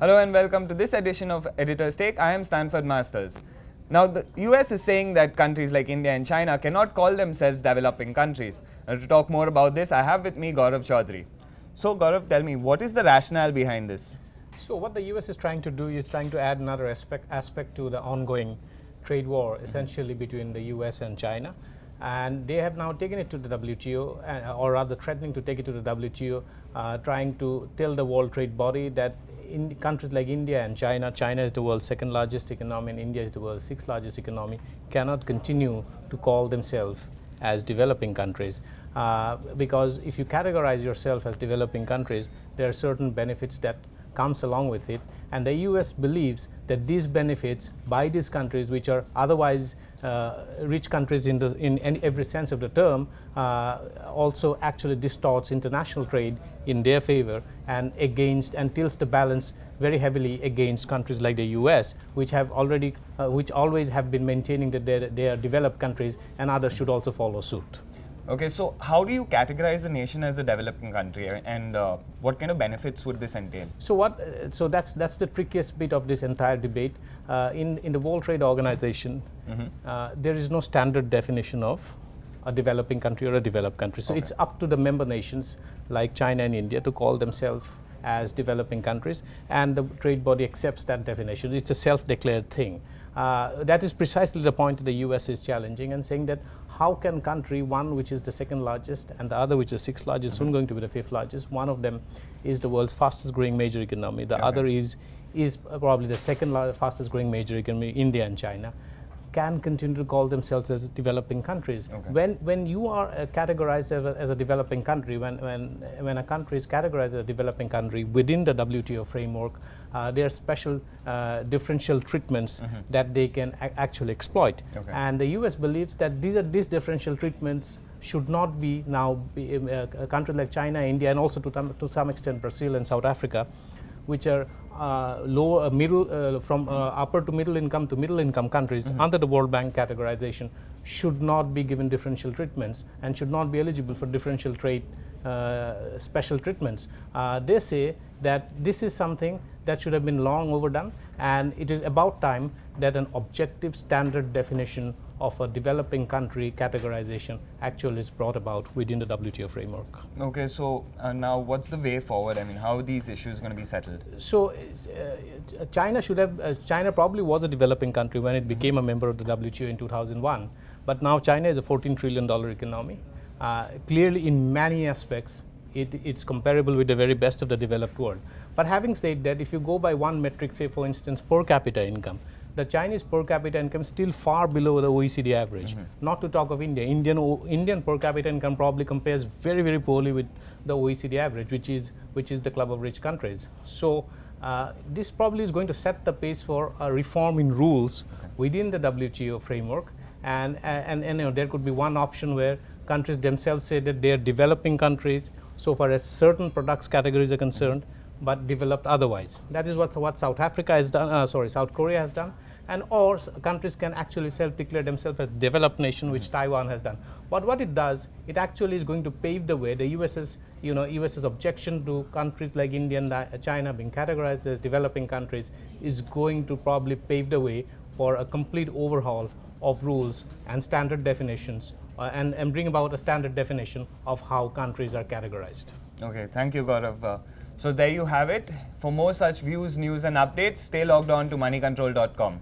Hello and welcome to this edition of Editor's Take. I am Stanford Masters. Now, the US is saying that countries like India and China cannot call themselves developing countries. To talk more about this, I have with me Gaurav Chaudhary. So, Gaurav, tell me, what is the rationale behind this? So what the US is trying to do is trying to add another aspect to the ongoing trade war, essentially between the US and China. And they have now taken it to the WTO, or rather threatening to take it to the WTO, trying to tell the World Trade Body that in countries like India and China, China is the world's second largest economy and India is the world's sixth largest economy, cannot continue to call themselves as developing countries. Because if you categorize yourself as developing countries, there are certain benefits that comes along with it, and the US believes that these benefits by these countries, which are otherwise rich countries in every sense of the term, also actually distorts international trade in their favor and tilts the balance very heavily against countries like the US, which always have been maintaining that they are developed countries, and others should also follow suit. Okay, so how do you categorize a nation as a developing country, and what kind of benefits would this entail? So that's the trickiest bit of this entire debate. In the World Trade Organization, there is no standard definition of a developing country or a developed country. So it's up to the member nations like China and India to call themselves as developing countries, and the trade body accepts that definition. It's a self-declared thing. That is precisely the point that the US is challenging and saying that how can country, one which is the second largest and the other which is sixth largest, soon going to be the fifth largest, one of them is the world's fastest growing major economy, the other is probably the second fastest growing major economy, India and China, can continue to call themselves as developing countries. When you are categorized as a developing country, when a country is categorized as a developing country within the WTO framework, there are special differential treatments that they can actually exploit. And the US believes that these differential treatments should not be now a country like China, India, and also to some extent Brazil and South Africa, which are lower, from upper to middle income countries under the World Bank categorization, should not be given differential treatments and should not be eligible for differential trade special treatments. They say that this is something that should have been long overdone, and it is about time that an objective standard definition of a developing country categorization actually is brought about within the WTO framework. Okay, so now what's the way forward? I mean, how are these issues going to be settled? So China probably was a developing country when it became a member of the WTO in 2001, but now China is a $14 trillion economy. Clearly, in many aspects, it's comparable with the very best of the developed world. But having said that, if you go by one metric, say for instance per capita income, the Chinese per capita income is still far below the OECD average. Not to talk of India. Indian per capita income probably compares very, very poorly with the OECD average, which is the club of rich countries. So this probably is going to set the pace for a reform in rules within the WTO framework, and there could be one option where countries themselves say that they are developing countries so far as certain products categories are concerned, but developed otherwise. That is what South Africa has done. South Korea has done, and or countries can actually self-declare themselves as developed nation, which Taiwan has done. But what it does, it actually is going to pave the way. The US's objection to countries like India and China being categorized as developing countries is going to probably pave the way for a complete overhaul of rules and standard definitions, and bring about a standard definition of how countries are categorized. Okay, thank you, Gaurav. So there you have it. For more such views, news and updates, stay logged on to moneycontrol.com.